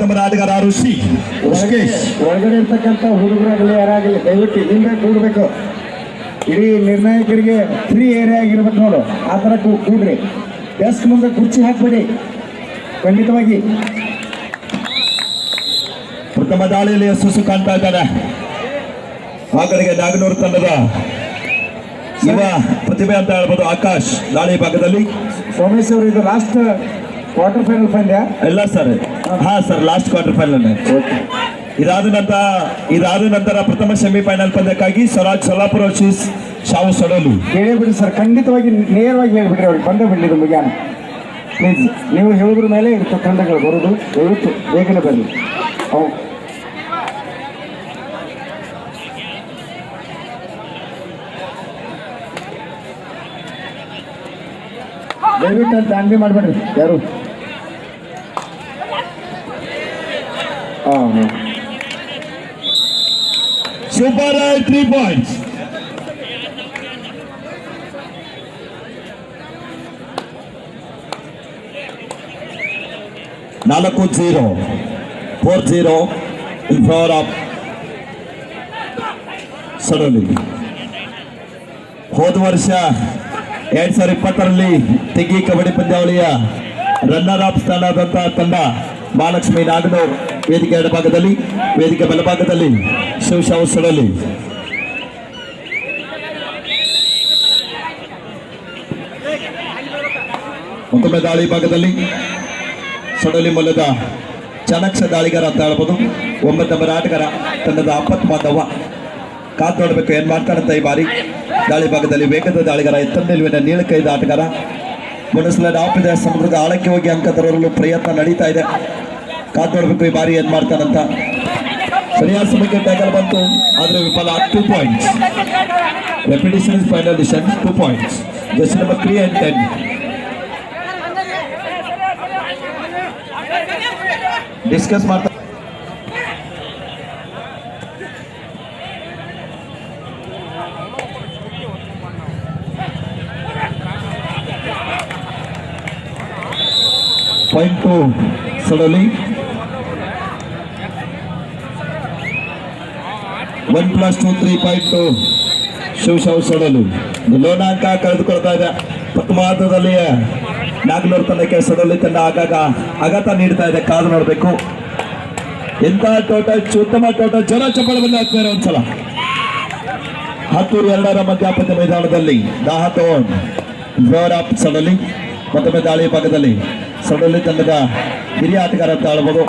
19 ಆಟಗಾರ ಋಷಿ ಋಷಿಕೇಶ್. ಒಳಗಡೆ ಇರ್ತಕ್ಕಂಥ ಹುಡುಗರಾಗಲಿ ಯಾರಾಗಲಿ ದಯವಿಟ್ಟು ಇಲ್ಲಿಂದ ಕೂಡಬೇಕು. ಇಡೀ ನಿರ್ಣಾಯಕರಿಗೆ ಫ್ರೀ ಏರಿಯಾ ಆಗಿರ್ಬೇಕು ನೋಡು, ಆ ಥರ ಕೂಡ್ರಿ. ಡೆಸ್ಕ್ ಮುಂದೆ ಕುರ್ಚಿ ಹಾಕ್ಬೇಡಿ ಖಂಡಿತವಾಗಿ. ಪ್ರಥಮ ದಾಳಿಯಲ್ಲಿ ಯಶಸ್ಸು ಕಾಣ್ತಾ ಇದ್ದಾರೆ. ಆ ಕಡೆಗೆ ನಾಗನೂರು ತಂಡದ ಯುವ ಪ್ರತಿಭೆ ಅಂತ ಹೇಳ್ಬೋದು ಆಕಾಶ್ ದಾಳಿ ಭಾಗದಲ್ಲಿ. ಸೋಮೇಶ್ ಅವರು ಇದು ಲಾಸ್ಟ್ ಕ್ವಾರ್ಟರ್ ಫೈನಲ್ ಪಂದ್ಯ ಇಲ್ಲ ಸರ್? ಹಾ ಸರ್, ಲಾಸ್ಟ್ ಕ್ವಾರ್ಟರ್ ಫೈನಲ್. ಇದಾದ ನಂತರ ಪ್ರಥಮ ಸೆಮಿಫೈನಲ್ ಪಂದ್ಯಕ್ಕಾಗಿ ಸ್ವರಾಜ್ ಸೊಲ್ಲಾಪುರ ವರ್ಸಸ್ ಶಾವು ಸಡಲು. ಹೇಳಿಬಿಡಿ ಸರ್, ಖಂಡಿತವಾಗಿ ನೇರವಾಗಿ ಹೇಳಿಬಿಡ್ರಿ ಅವ್ರಿಗೆ ಪಂದ್ಯ ಬಿಡಲಿ ಮುಗಿಯಾನ. ಪ್ಲೀಸ್ ನೀವು ಹೇಳಿದ್ರ ಮೇಲೆ ಇಂಥ ತಂಡಗಳು ಬರೋದು, ದಯವಿಟ್ಟು ಬೇಗನೆ ಬರಲಿ. ದಯವಿಟ್ಟು ಅಂತ ಅಂಗಡಿ ಮಾಡಬೇಡ್ರಿ ಯಾರು. Super 3 points. ನಾಲ್ಕು 4-0 ಇನ್ ಫೇವರ್ ಆಫ್ ಸಡಲಿ. ಹೋದ ವರ್ಷ 2020ರಲ್ಲಿ ತೆಗಿ ಕಬಡ್ಡಿ ಪಂದ್ಯಾವಳಿಯ ರನ್ನರ್ ಅಪ್ ಸ್ಥಾನದಂತಹ ತಂಡ ಮಹಾಲಕ್ಷ್ಮಿ ನಾಗನೂರ್. ವೇದಿಕೆ ಎಡಭಾಗದಲ್ಲಿ, ವೇದಿಕೆ ಬಲಭಾಗದಲ್ಲಿ ಶಿವಶಾವು ಸಡಲಿ. ಮತ್ತೊಮ್ಮೆ ದಾಳಿ ಭಾಗದಲ್ಲಿ ಸಡಲಿ ಮೂಲದ ಚಾಣಕ್ಷ ದಾಳಿಗಾರ ಅಂತ ಹೇಳ್ಬೋದು. 9 ನಂಬರ್ ಆಟಗಾರ ತಂಡದ ಆಪತ್ ಮಾಧವ. ಕಾದು ನೋಡಬೇಕು ಏನ್ ಮಾಡ್ತಾರಂತ ಈ ಬಾರಿ. ದಾಳಿ ಭಾಗದಲ್ಲಿ ವೇಗದ ದಾಳಿಗಾರ, ಎತ್ತರ ನಿಲುವಿನ ನೀಳಕೈದ ಆಟಗಾರ. ಮುನಸಲ ಆಪಿದ ಸಮುದ್ರದ ಆಳಕ್ಕೆ ಹೋಗಿ ಅಂಕ ತರಲು ಪ್ರಯತ್ನ ನಡೀತಾ ಇದೆ. ಕಾದು ನೋಡಬೇಕು ಈ ಬಾರಿ ಏನ್ ಮಾಡ್ತಾರಂತ. ಸರಿಯಾದ ಸಮಯಕ್ಕೆ ಟ್ಯಾಕಲ್ ಬಂತು, ಆದ್ರೆ ವಿಫಲ. 2 points. Repetition is final decision. 2 points. Just number 3 and 10. Discuss ಮಾಡ್ತಾ ಪಾಯಿಂಟ್ 2 ಸಡಲಿ. 1+2 3.2 ಶಿವಶಾವು ಸಡಲು. ಲೋನ ಅಂಕ ಕಳೆದುಕೊಳ್ತಾ ಇದೆ. ಪ್ರಥಮಾರ್ಧದಲ್ಲಿ ನಾಗನೂರು ತಂಡಕ್ಕೆ ಸಡಲಿ ತಂಡ ಆಗಾಗ ಆಘಾತ ನೀಡ್ತಾ ಇದೆ. ಕಾದು ನೋಡಬೇಕು. ಎಂತ ಟೋಟಲ್, ಉತ್ತಮ ಟೋಟಲ್. ಜನ ಚಪ್ಪಳ ಬಂದ ಹಾಕ್ತಾರೆ ಒಂದ್ಸಲ. 10-2 ಮಧ್ಯಾಪದ ಮೈದಾನದಲ್ಲಿ ದಾಹತೋನ್ ಫೇವರ್ ಆಫ್ ಸಡಲಿ. ಮತ್ತೊಮ್ಮೆ ದಾಳಿ ಭಾಗದಲ್ಲಿ ಸಡಲಿ ತಂಡದ ಹಿರಿಯ ಆಟಗಾರ ಅಂತ ಹೇಳ್ಬೋದು.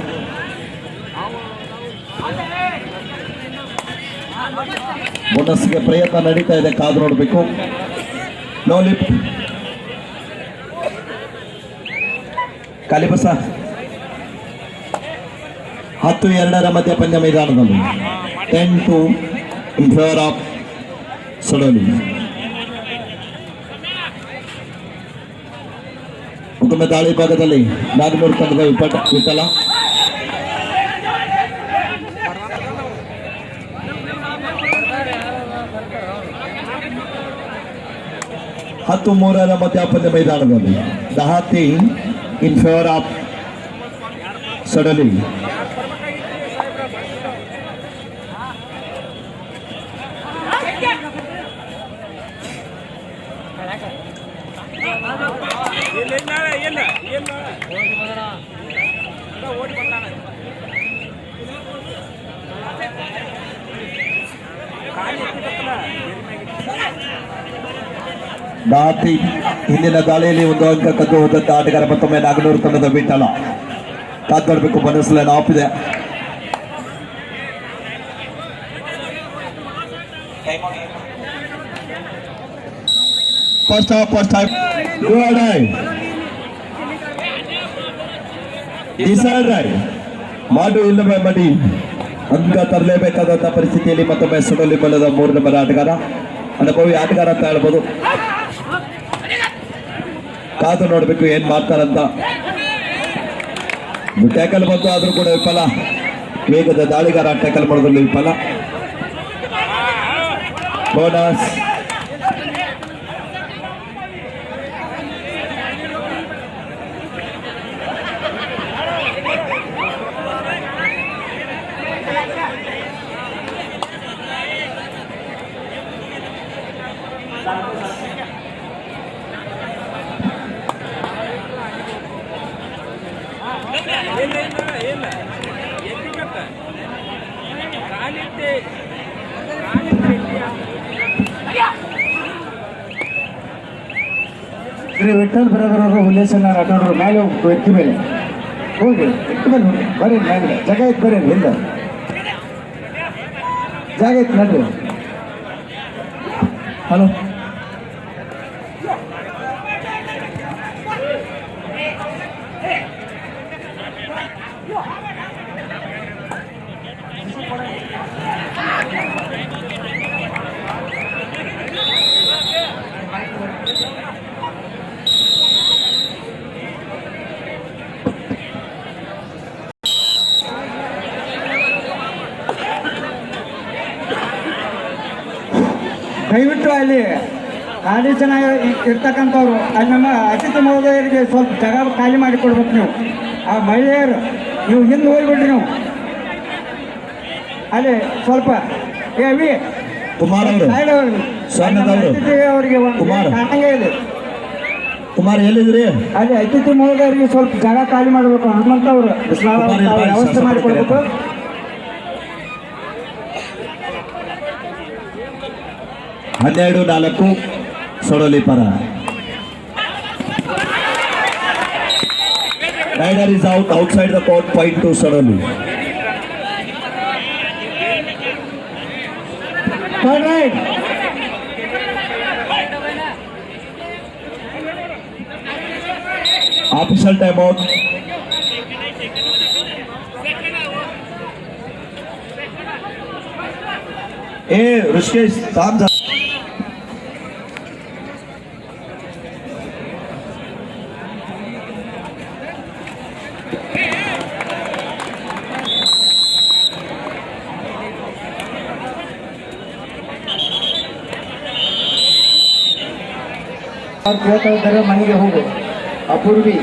ಬೋನಸ್ಗೆ ಪ್ರಯತ್ನ ನಡೀತಾ ಇದೆ. ಕಾದು ನೋಡಬೇಕು. No lift. ಕಾಲಿಬಸ. 10-2 ಮಧ್ಯ ಪಂದ್ಯ ಮೈದಾನದಲ್ಲಿ 10-2 ಇನ್ ಫೇವರ್ ಆಫ್ ಸಡಲಿ. ಮತ್ತೊಮ್ಮೆ ದಾಳಿ ಭಾಗದಲ್ಲಿ ನಾಗನೂರು ತಂಡದ ವಿಠಲ. ಹತ್ತು 3 ಮಧ್ಯಾಪಂದ್ಯ ಮೈದಾನದಲ್ಲಿ ದಹಾತಿ ಇನ್ ಫೇವರ್ ಆಫ್ ಸಡಲಿ. ದಾತಿ ಹಿಂದಿನ ದಾಳಿಯಲ್ಲಿ 1 ಅಂಕ ಕದ್ದು ಹೋದಂತ ಆಟಗಾರ. ಮತ್ತೊಮ್ಮೆ ನಾಗನೂರು ತಂಡದ ವಿಠಲ. ಕಾದು ನೋಡಬೇಕು. ಮನಸ್ಸಲ್ಲಿ ಆಫ್ ಇದೆ. ಫಸ್ಟ್ ಹಾಫ್ ಮಾಡು ಇಲ್ಲವೇ ಮಡಿ ಅಂಕ ತರಲೇಬೇಕಾದಂತ ಪರಿಸ್ಥಿತಿಯಲ್ಲಿ ಮತ್ತೊಮ್ಮೆ ಸಡಲಿ ಬಲ್ಲದ 3 ನಂಬರ್ ಆಟಗಾರ, ಅನುಭವಿ ಆಟಗಾರ ಅಂತ ಹೇಳ್ಬೋದು. ಕಾದು ನೋಡ್ಬೇಕು ಏನ್ ಮಾಡ್ತಾರಂತ. ಟ್ಯಾಕಲ್ ಬಂತು, ಆದ್ರೂ ಕೂಡ ವಿಫಲ. ವೇಗದ ದಾಳಿಗಾರ ಟ್ಯಾಕಲ್ ಮಾಡೋದ್ರಲ್ಲಿ ವಿಫಲ. ಬೋನಸ್. ಶ್ರೀ ವಿಠಲ್ ಬ್ರದರ್ ಅವರು ಹುಲ್ಲೇಶನ ರಾಠೋಡ್ರು ಮೇಲೆ ಹೋಗ್ಬೇಕು ಎತ್ತಿ ಮೇಲೆ ಹೋಗಿ ಎತ್ತಿ ಮೇಲೆ ಹೋಗಿ ಬರ್ರಿ ಮೇಲೆ ಜಾಗ ಐತೆ ಬರ್ರಿ ಹಿಂದೆ ಜಾಗ ಐತೆ ನಡ್ರಿ ಹಲೋ ದಯವಿಟ್ಟು ಅಲ್ಲಿ ಖಾಲಿ ಜನ ಇರ್ತಕ್ಕಂಥವ್ರು ಅಲ್ಲಿ ನಮ್ಮ ಅತಿಥಿ ಮಹೋದಯರಿಗೆ ಸ್ವಲ್ಪ ಜಾಗ ಖಾಲಿ ಮಾಡಿ ಕೊಡ್ಬೇಕು ನೀವು ಆ ಮಹಿಳೆಯರು ನೀವು ಹಿಂದೆ ಹೋಗ್ಬಿಡ್ರಿ ನೀವು ಅಲ್ಲಿ ಸ್ವಲ್ಪ ಅವಿ ಕುಮಾರ್ ಅವರು ಸೈಡ್ ಹೋಗ್ರಿ ಸ್ವಾಗತದವರು. ಅತಿಥಿ ಅವರಿಗೆ ಕುಮಾರ್. ಕಾಣಂಗೆ ಇದೆ ಕುಮಾರ್ ಎಲ್ಲಿದ್ರಿ ಅಲ್ಲಿ ಅತಿಥಿ ಮಹೋದಯರಿಗೆ ಸ್ವಲ್ಪ ಜಾಗ ಖಾಲಿ ಮಾಡಬೇಕು ಹನುಮಂತವ್ರು ಕುಮಾರ್ ಇಲ್ಲಿ ಬಾಯಿ ವ್ಯವಸ್ಥೆ ಮಾಡಿ ಕೊಡ್ಬೇಕು 12-4 ಸೊಡಲಿ ಪರ rider is out outside the court, point to Sodoli. Third right. Official timeout. Hey Rishikesh, thumbs up. ಅವ್ರು ಕೇಳ್ತಾ ಇದ್ದಾರೆ ಮನೆಗೆ ಹೋಗು ಅಪೂರ್ವಿ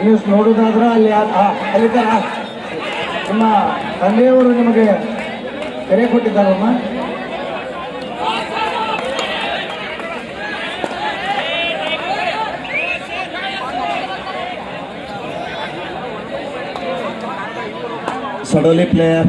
ನ್ಯೂಸ್ ನೋಡೋದಾದ್ರೆ ಅಲ್ಲಿ ಅಲ್ಲಿದ್ದಾರೆ ನಿಮ್ಮ ತಂದೆಯವರು ನಿಮಗೆ ಕರೆ ಕೊಟ್ಟಿದ್ದಾರಮ್ಮ Sodoli player.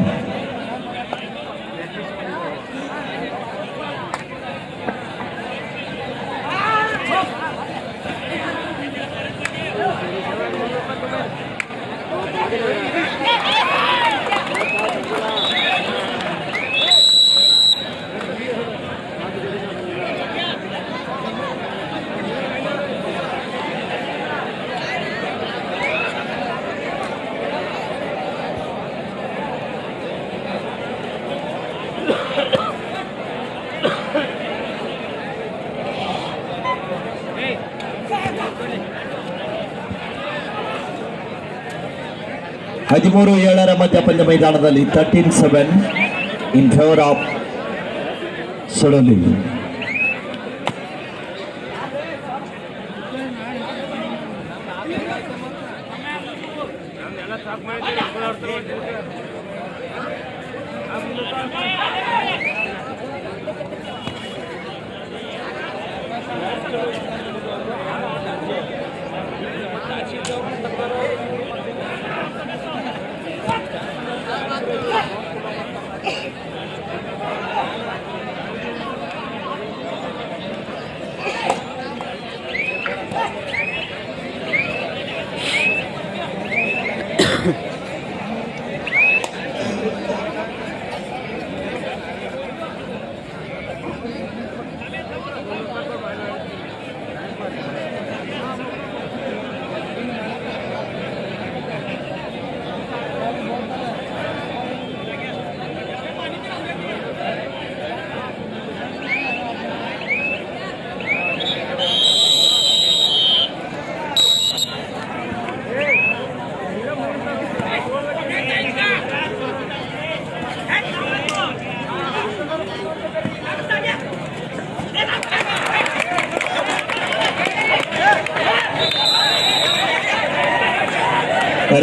ಹದಿಮೂರು 7 ಮಧ್ಯ ಪಂದ್ಯ ಮೈದಾನದಲ್ಲಿ 13-7 ಇನ್ ಫೇವರ್ ಆಫ್ ಸೊಡಲಿ.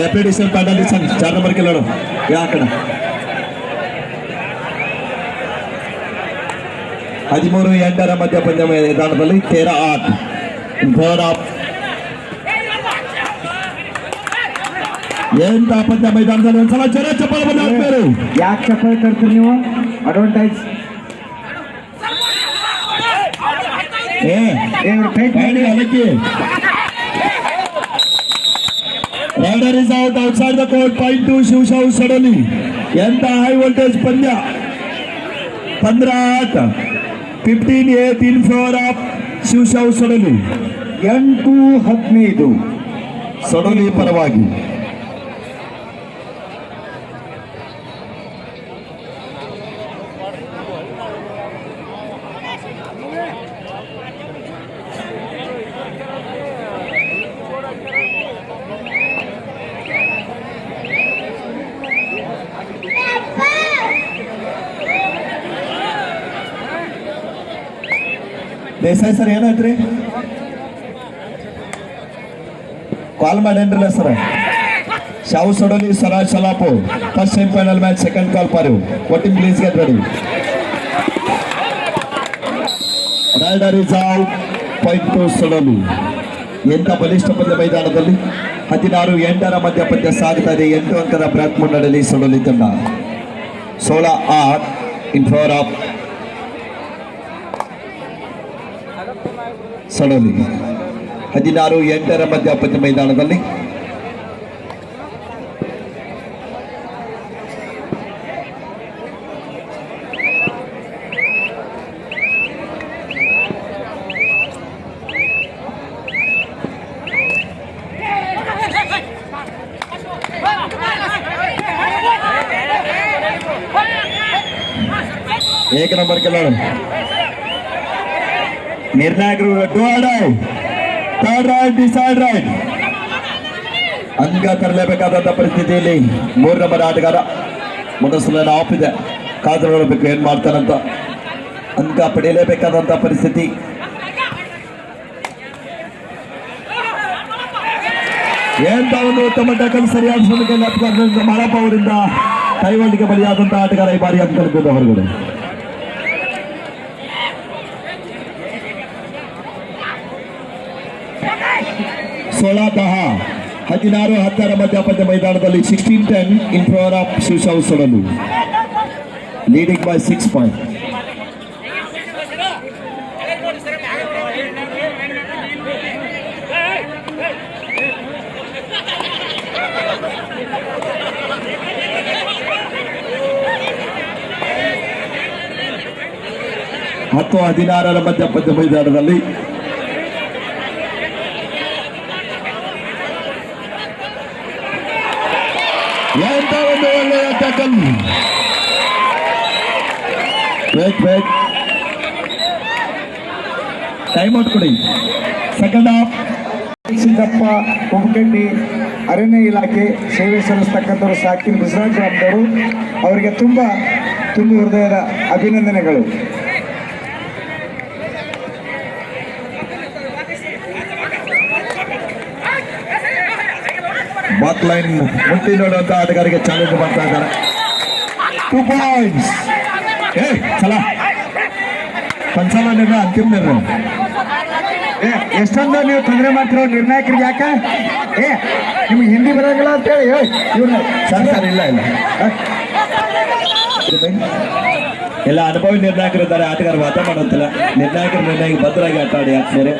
रैपिड इस पैडल 4 नंबर के लड़ो यहाँ आकड़ा 13-8 ಮಧ್ಯ ಪಂದ್ಯ ಮೈದಾನದಲ್ಲಿ 13-8 ಇನ್ ಫೇವರ್ ಆಫ್ ಎಂತ ಪಂದ್ಯ ಮೈದಾನದಲ್ಲಿ ಒಂದ್ಸಲ ಜನ ಚಪ್ಪಲ್ ಬಂದಾದ್ಮೇಲೆ ಯಾಕೆ ಚಪ್ಪಲ್ ತರ್ತೀರಿ ನೀವು ಅಡ್ವಾಂಟೇಜ್ ಇವ್ರು ಟೈಟ್ ಮಾಡಿ ಅದಕ್ಕೆ raider is out outside the court point to Shivshahu Sadalga ಎಂತ ಹೈ ವೋಲ್ಟೇಜ್ ಪಂದ್ಯ 15 15 ಇನ್ ಫೇವರ್ ಆಫ್ ಶಿವಶಾವ್ ಸಡಲಿ 8-15 ಸಡಲಿ ಪರವಾಗಿ ದೇಸಾಯಿ ಸರ್ ಏನಾಯ್ತ್ರಿ ಕಾಲ್ ಮಾಡೇನ್ರಲ್ಲ sir Shahu Sadalga Swaraj Solapur first semifinal match second call for you voting please get ready raider is out point to Sadalga ಎಂಥ ಬಲಿಷ್ಠ ಪಂದ್ಯ ಮೈದಾನದಲ್ಲಿ 16-8 ಮಧ್ಯ ಪಂದ್ಯ ಸಾಗ್ತಾ ಇದೆ 8 ಅಂಕದ ಬ್ರಾಕ್ ಮುನ್ನಡೆಯಲ್ಲಿ ಸೊಡಲಿ ತಂಡ 16 ಇನ್ ಫೇವರ್ ಆಫ್ ಸಡಲಿ 16-8 ಮಧ್ಯ ಪಂದ್ಯ ಮೈದಾನದಲ್ಲಿ एक नंबर खिलाड़ी ನಿರ್ಣಾಯಕರು ಥರ್ಡ್ ರೈಟ್ ಡಿಸೈಡ್ ರೈಟ್ ಅಂಕ ತರಲೇಬೇಕಾದಂತ ಪರಿಸ್ಥಿತಿಯಲ್ಲಿ 3 ನಂಬರ್ ಆಟಗಾರ ಮೊದಲ ಆಫ್ ಇದೆ ಕಾದು ನೋಡಬೇಕು ಏನ್ ಮಾಡ್ತಾರಂತ ಅಂಕ ಪಡೆಯಲೇಬೇಕಾದಂತ ಪರಿಸ್ಥಿತಿ ಎಂತ ಒಂದು ಉತ್ತಮ ಟಕಲ್ ಸರಿಯಾದ ಸಮಯದಲ್ಲಿ ಮಾಳಪ್ಪ ಅವರಿಂದ ಕೈವಳಿಗೆ ಬಲಿಯಾದಂತಹ ಆಟಗಾರ ಈ ಬಾರಿ ಅಂಕ ಹೊರಗಡೆ 16-10 ಮಧ್ಯ ಪಂದ್ಯ ಮೈದಾನದಲ್ಲಿ 16-10 in favour of Shivshahu Sadalga leading by 6 point ಮತ್ತು 16 ಮಧ್ಯ ಪಂದ್ಯ ಮೈದಾನದಲ್ಲಿ ಎಂತ ಒಂದು ಒಳ್ಳೆಯ ಟಕಲ್ ಟೈಮ್ ಔಟ್ ಕೊಡಿ ಸೆಕೆಂಡ್ ಹಾಫ್ ಸಿದ್ದಪ್ಪ ಕುಮಕಂಡಿ ಅರಣ್ಯ ಇಲಾಖೆ ಸೇವೆ ಸಲ್ಲಿಸ್ತಕ್ಕಂಥವ್ರು ಸಾಕಿನ ಗುಜರಾತ್ ಗ್ರಾಮದವರು ಅವರಿಗೆ ತುಂಬ ಹೃದಯದ ಅಭಿನಂದನೆಗಳು. ಬಾಕ್ ಲೈನ್ ಮುಟ್ಟಿ ನೋಡುವಂತ ಆಟಗಾರಿಗೆ ಚಾಲೆಂಜ್ ಮಾಡ್ತಾ ಇದ್ದಾರೆ. 2 ಪಾಯಿಂಟ್ಸ್. ಚಲ ಪಂಚಾಲ ನಿರ್ಣಯ ಅಂತಿಮ ನಿರ್ಣಯ. ಎಷ್ಟೊಂದು ನೀವು ತೊಂದರೆ ಮಾಡ್ತಿರೋ ನಿರ್ಣಾಯಕರಿಗೆ ಯಾಕ ನಿಮ್ಗೆ ಹಿಂದಿ ಬರೋಂಗಿಲ್ಲ ಅಂತೇಳಿ ಇವ್ರನ್ನ ಸರ್ ಇಲ್ಲ ಎಲ್ಲ ಅನುಭವಿ ನಿರ್ಣಾಯಕರಿದ್ದಾರೆ. ಆಟಗಾರ ವಾದ ಮಾಡೋಂತಿಲ್ಲ. ನಿರ್ಣಾಯಕರ ನಿರ್ಣಯ ಭದ್ರಾಗಿ ಆಟ ಆಡಿ ಹಾಕ್ತಾರೆ.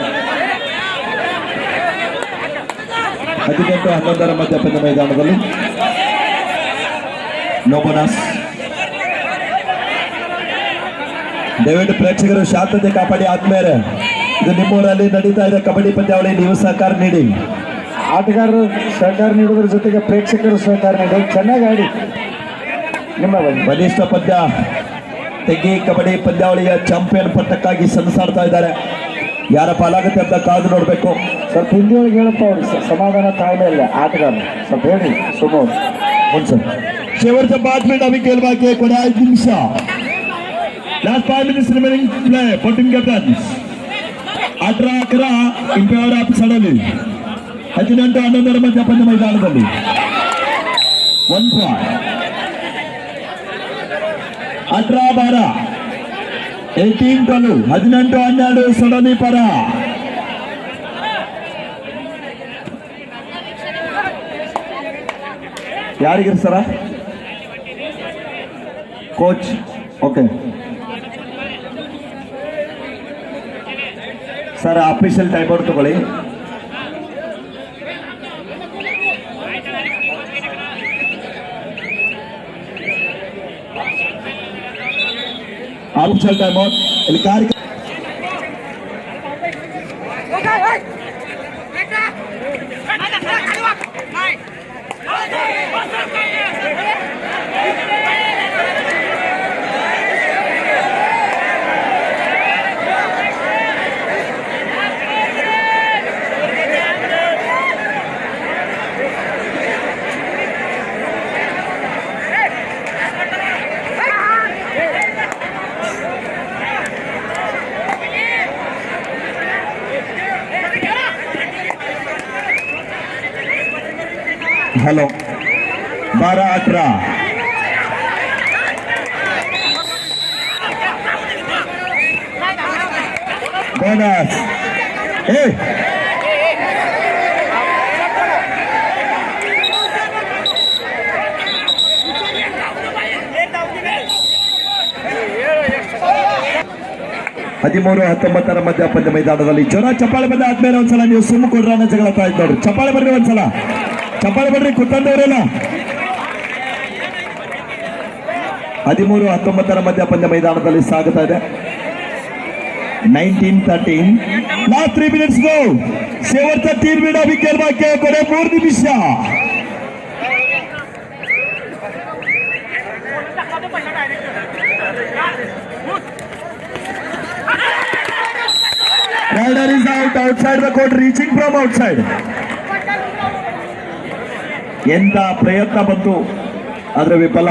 18-11 ಮಧ್ಯ ಪಂದ್ಯ ಮೈದಾನದಲ್ಲಿ ನೋ ಬೋನಸ್. ದಯವಿಟ್ಟು ಪ್ರೇಕ್ಷಕರು ಶಾಂತತೆ ಕಾಪಾಡಿ ಆದ್ಮೇಲೆ ಇದು ನಿಮ್ಮೂರಲ್ಲಿ ನಡೀತಾ ಇದೆ ಕಬಡ್ಡಿ ಪಂದ್ಯಾವಳಿ, ನೀವು ಸಹಕಾರ ನೀಡಿ. ಆಟಗಾರರು ಸಹಕಾರ ನೀಡುವುದರ ಜೊತೆಗೆ ಪ್ರೇಕ್ಷಕರು ಸಹಕಾರ ನೀಡಿ ಚೆನ್ನಾಗಿ ಆಡಿ. ನಿಮ್ಮ ಬಲಿಷ್ಠ ಪಂದ್ಯ ತೆಗಿ ಕಬಡ್ಡಿ ಪಂದ್ಯಾವಳಿಯ ಚಾಂಪಿಯನ್ ಪಟ್ಟಕ್ಕಾಗಿ ಸೆಣಸಾಡ್ತಾ ಇದ್ದಾರೆ. ಯಾರ ಪಾಲಾಗುತ್ತೆ ಅಂತ ಕಾದು ನೋಡಬೇಕು. ಸ್ವಲ್ಪ ಹಿಂದಿಯೊಳಗೆ ಹೇಳಪ್ಪ ಅವ್ರಿಗೆ ಸಮಾಧಾನ ತಾಳ್ಮೆ ಇಲ್ಲ ಆಟಗಾರ ಸ್ವಲ್ಪ ಹೇಳಿ ಸುಮಾರು ಸರ್. शेवटचा 5 मिनिट आम्ही खेळ बाकी आहे. कोणा 5 निमिष last 5 minutes remaining play for team captains. 18-11 in favour of Sadalga. 18-11 ಮಧ್ಯ ಪಂದ್ಯ ಮೈದಾನದಲ್ಲಿ 1 ಪಾಯಿಂಟ್. 18-12 18-12 18-12 ಸಡಲಿ ಪರ. ಯಾರಿಗಿರಿ ಸರ coach? Okay sir official time out ತಗೊಳ್ಳಿ. ಅಫಿಷಿಯಲ್ ಟೈಮ್ ಔಟ್ ಇಲ್ಲಿ ಕಾರ್ಯಕ್ರಮ हॅलो 12-18 बोनस ಹದಿಮೂರು 19 ಮಧ್ಯ ಪಂದ್ಯ ಮೈದಾನದಲ್ಲಿ ಜೋರ ಚಪ್ಪಾಳೆ ಬಂದ ಆದ್ಮೇಲೆ ಒಂದ್ಸಲ ನೀವು ಸುಮ್ಮ ಕೊಡ್ರ ಜಗಳ ತಾಯ್ತು ನೋಡ್ರಿ. ಚಪ್ಪಾಳೆ ಬರ್ರಿ ಒಂದ್ಸಲ, ಚಪ್ಪಾಳೆ ಬರ್ರಿ ಕುತ್ತಂದವರೆಲ್ಲ. 13-19 ಮಧ್ಯ ಪಂದ್ಯ ಮೈದಾನದಲ್ಲಿ ಸಾಗುತ್ತಾ ಇದೆ. 19-13 ಲಾಸ್ಟ್ 3 minutes ಗೋ. शेवटचा 3 मिनिट विकेट बाकी आहे. ಕೊನೆ 3 ನಿಮಿಷ. Rider is out outside the court, reaching from outside. ಎಂತ ಪ್ರಯತ್ನ ಬಂತು ಆದ್ರೆ ವಿಫಲ.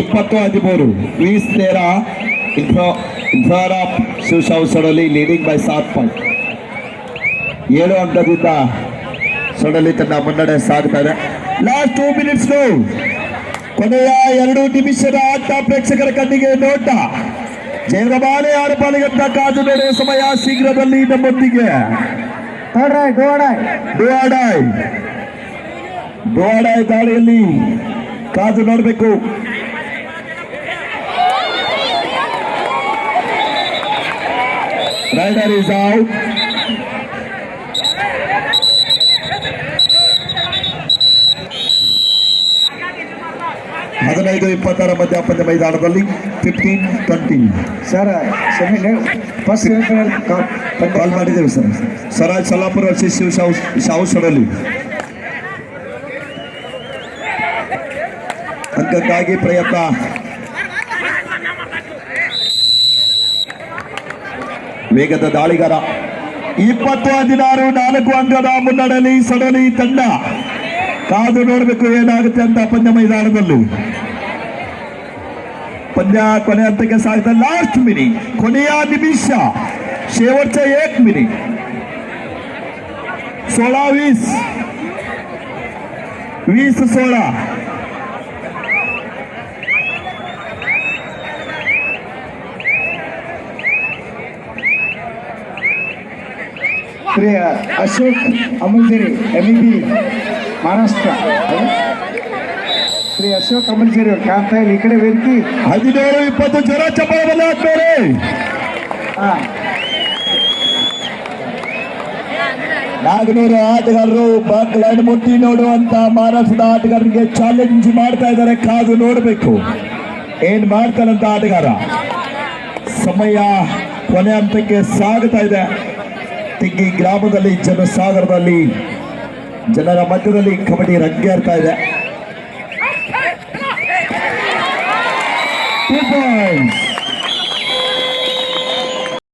ಇಪ್ಪತ್ತು 13 20 in favor of Shivshahu Sadalga, leading by 7 point. 7 ಅಂಕದಿಂದ ಸೊಡಲಿ ತನ್ನ ಮುನ್ನಡೆ ಸಾಗ್ತಾ ಇದೆ. ಲಾಸ್ಟ್ 2 minutes ಕೊನೆಯ 2 ನಿಮಿಷದ ಆಟ ಪ್ರೇಕ್ಷಕರ ಕಣ್ಣಿಗೆ ನೋಟ. ಜಯಗಮಾನೆ ಆರು ಪಾಲಿಗಂತ ಕಾದು ನೋಡುವ ಸಮಯ ಶೀಘ್ರದಲ್ಲಿ ನಮ್ಮೊಂದಿಗೆ. ಡೋಡಾಯ್ ದಾಳಿಯಲ್ಲಿ ಕಾದು ನೋಡಬೇಕು. Raider is out. ಹದಿನೈದು 20 ಮಧ್ಯ ಪಂದ್ಯ ಮೈದಾನದಲ್ಲಿ 15-20 ಸರ್ ಫಸ್ಟ್ ಕಾಲ್ ಮಾಡಿದ್ದೇವೆ ಸರ್. ಸ್ವರಾಜ್ ಸೊಲ್ಲಾಪುರ ವರ್ಸಸ್ ಶಿವಶಾವ್ ಸೊಡಲಿ. ಅಂಕಕ್ಕಾಗಿ ಪ್ರಯತ್ನ. ವೇಗದ ದಾಳಿಗಾರ 20-16 4 ಅಂಕದ ಮುನ್ನಡೆಯಲ್ಲಿ ಸೊಡಲಿ ತಂಡ. ಕಾದು ನೋಡಬೇಕು ಏನಾಗುತ್ತೆ ಅಂತ ಪಂದ್ಯ ಮೈದಾನದಲ್ಲಿ. ಪಂದ್ಯ ಕೊನೆ ಹಂತಕ್ಕೆ ಸಾಗ್ತಾ. ಲಾಸ್ಟ್ ಮಿನಿಟ್, ಕೊನೆಯ ನಿಮಿಷ, शेवटचा 1 मिनिट. 16-20 20-16 श्री अशोक अमलझेरी MEP महाराष्ट्र. श्री अशोक अमलझेरी ಅವರು ಕಾಣ್ತಾ ಇಲ್ಲ. ಈ ಕಡೆ ವೇದಿಕೆ 17-20 ಜೋರ ಚಪ್ಪಾಳೆ ಬಲ್ಲ ಆದ್ಮೇಲೆ ನಾಗನೂರು ಆಟಗಾರರು ಲೈನ್ ಮುಟ್ಟಿ ನೋಡುವಂತ ಮಹಾರಾಷ್ಟ್ರದ ಆಟಗಾರರಿಗೆ ಚಾಲೆಂಜ್ ಮಾಡ್ತಾ ಇದ್ದಾರೆ. ಕಾದು ನೋಡಬೇಕು ಏನ್ ಮಾಡ್ತಾನಂತ ಆಟಗಾರ. ಸಮಯ ಕೊನೆ ಹಂತಕ್ಕೆ ಸಾಗುತ್ತಾ ಇದೆ. ತಿಗ್ಗಿ ಗ್ರಾಮದಲ್ಲಿ ಜನಸಾಗರದಲ್ಲಿ ಜನರ ಮಧ್ಯದಲ್ಲಿ ಕಬಡ್ಡಿ ರಂಗೇರ್ತಾ ಇದೆ. 2 points.